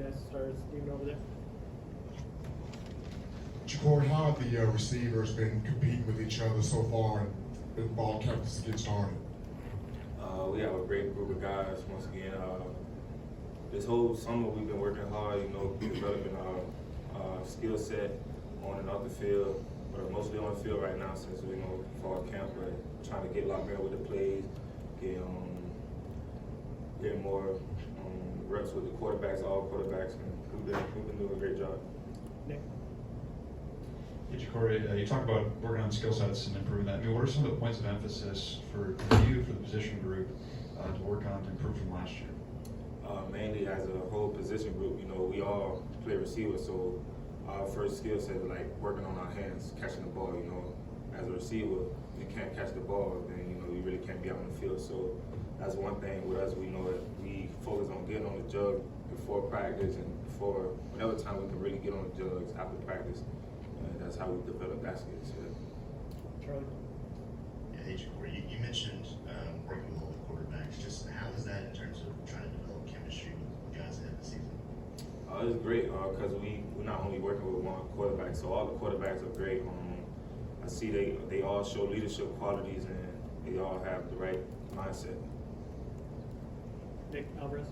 guys start Steven over there. Jacory, how have the receivers been competing with each other so far in fall camp to get started? We have a great group of guys. Once again, this whole summer we've been working hard, developing our skill set on and off the field, but mostly on the field right now since we fall camp. But trying to get locked in with the plays, get more reps with the quarterbacks, all quarterbacks, and we've been doing a great job. Nick. Hey, Jacory, you talk about working on skill sets and improving that. I mean, what are some of the points of emphasis for you, for the position group, to work on to improve from last year? Mainly as a whole position group, we all play receiver, so our first skill set is like working on our hands, catching the ball. As a receiver, you can't catch the ball, then you really can't be out on the field. So that's one thing with us. We know that we focus on getting on the jug before practice and before whatever time we can really get on the jugs after practice. That's how we develop that skill set. Charlie. Yeah, hey, Jacory, you mentioned working with all the quarterbacks. Just how is that in terms of trying to develop chemistry with guys ahead of the season? It's great because we're not only working with one quarterback, so all the quarterbacks are great. I see they all show leadership qualities and they all have the right mindset. Nick Alvarez.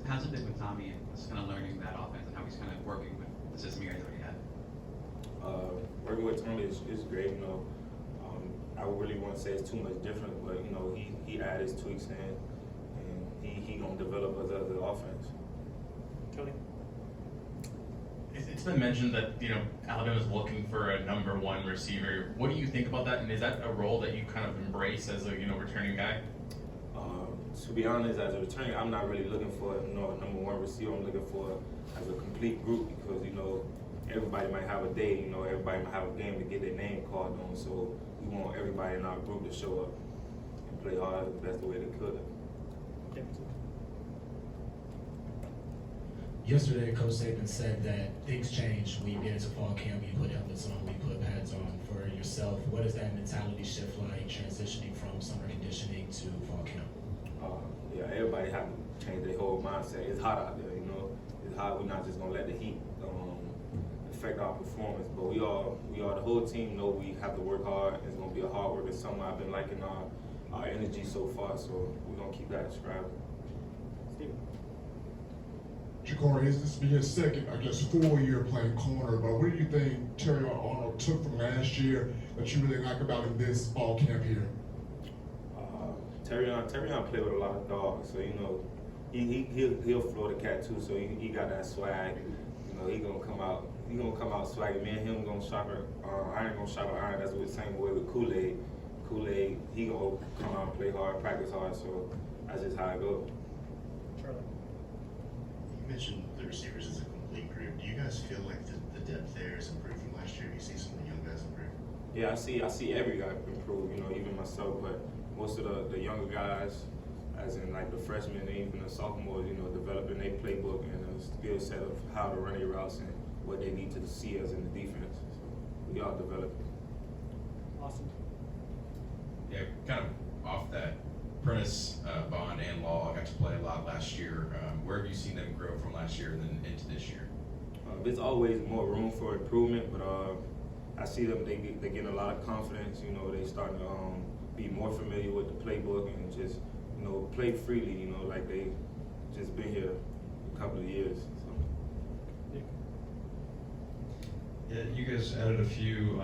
How's it been with Tommy and just kind of learning that offense and how he's kind of working with the system you guys already had? Working with Tommy is great. I really want to say it's too much different, but he add his tweaks in, and he gonna develop us as an offense. Tony. It's been mentioned that Alabama's looking for a #1 receiver. What do you think about that? And is that a role that you kind of embrace as a returning guy? To be honest, as a returning, I'm not really looking for a #1 receiver. I'm looking for as a complete group because everybody might have a day. Everybody might have a game to get their name called on. So we want everybody in our group to show up and play hard the best way they could. Yesterday, Coach Saban said that things change when you get into fall camp. You put helmets on, we put pads on. For yourself, what is that mentality shift like, transitioning from summer conditioning to fall camp? Yeah, everybody have to change their whole mindset. It's hot out there, It's hot. We're not just gonna let the heat affect our performance. But we all the whole team know we have to work hard. It's gonna be a hard working summer. I've been liking our energy so far, so we're gonna keep that striving. Steven. Jacory, this will be his second, full year playing corner, but what do you think Terry Arnold took from last year that you really like about him this fall camp here? Terrion play with a lot of dogs, so he'll floor the cat too. So he got that swag. He gonna come out swaggy. Me and him gonna iron gonna shop iron. That's what the same way with Kool-Aid. Kool-Aid, he gonna come out and play hard, practice hard. So that's just how it goes. Charlie. You mentioned the receivers as a complete group. Do you guys feel like the depth there is improved from last year? You see some of the young guys improve? Yeah, I see every guy improve. Even myself, but most of the younger guys, as in like the freshmen and even the sophomores, developing their playbook and a skill set of how to run their routes and what they need to see us in the defense. So we all develop. Austin. Yeah, kind of off that. Prentice, Bond, and Law got to play a lot last year. Where have you seen them grow from last year and then into this year? There's always more room for improvement, but I see them. They get a lot of confidence. They starting to be more familiar with the playbook and just play freely. Like they just been here a couple of years. So. Yeah, you guys added a few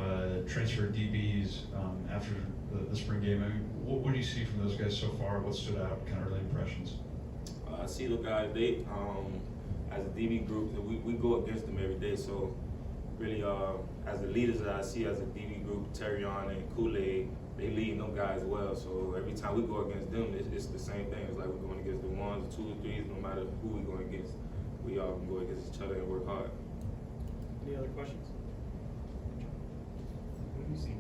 transfer DBs after the spring game. I mean, what do you see from those guys so far? What stood out? Kind of early impressions. I see the guys. They as a DB group, we go against them every day. So really, as the leaders that I see as a DB group, Terrion and Kool-Aid, they lead them guys well. So every time we go against them, it's the same thing. It's like we're going against the ones, the 2s, 3s, no matter who we're going against. We all can go against each other and work hard. Any other questions? What have you seen?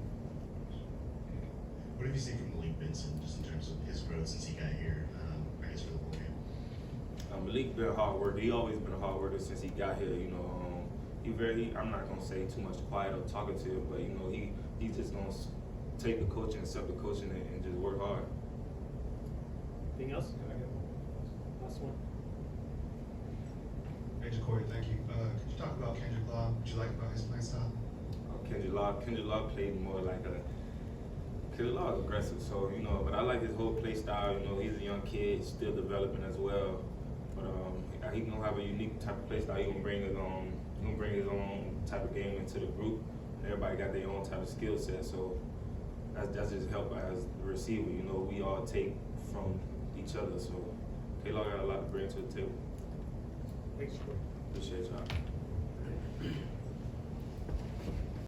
What have you seen from Malik Benson, just in terms of his growth since he got here? I guess for the bowl game. Malik been a hard worker. He always been a hard worker since he got here. I'm not gonna say too much quiet or talkative, but he's just gonna take the coaching, accept the coaching, and just work hard. Anything else? Last one. Hey, Ja'Cory, thank you. Could you talk about Kendrick Law? What you like about his playing style? Kendrick Law played more like Kendrick Law is aggressive, so you know. But I like his whole play style. You know, he's a young kid, still developing as well. But he gonna have a unique type of play style. He gonna bring his own type of game into the group. And everybody got their own type of skill set, so that's just help as the receiver. You know, we all take from each other. So K-Law got a lot to bring to the table. Thanks, Ja'Cory. Appreciate y'all.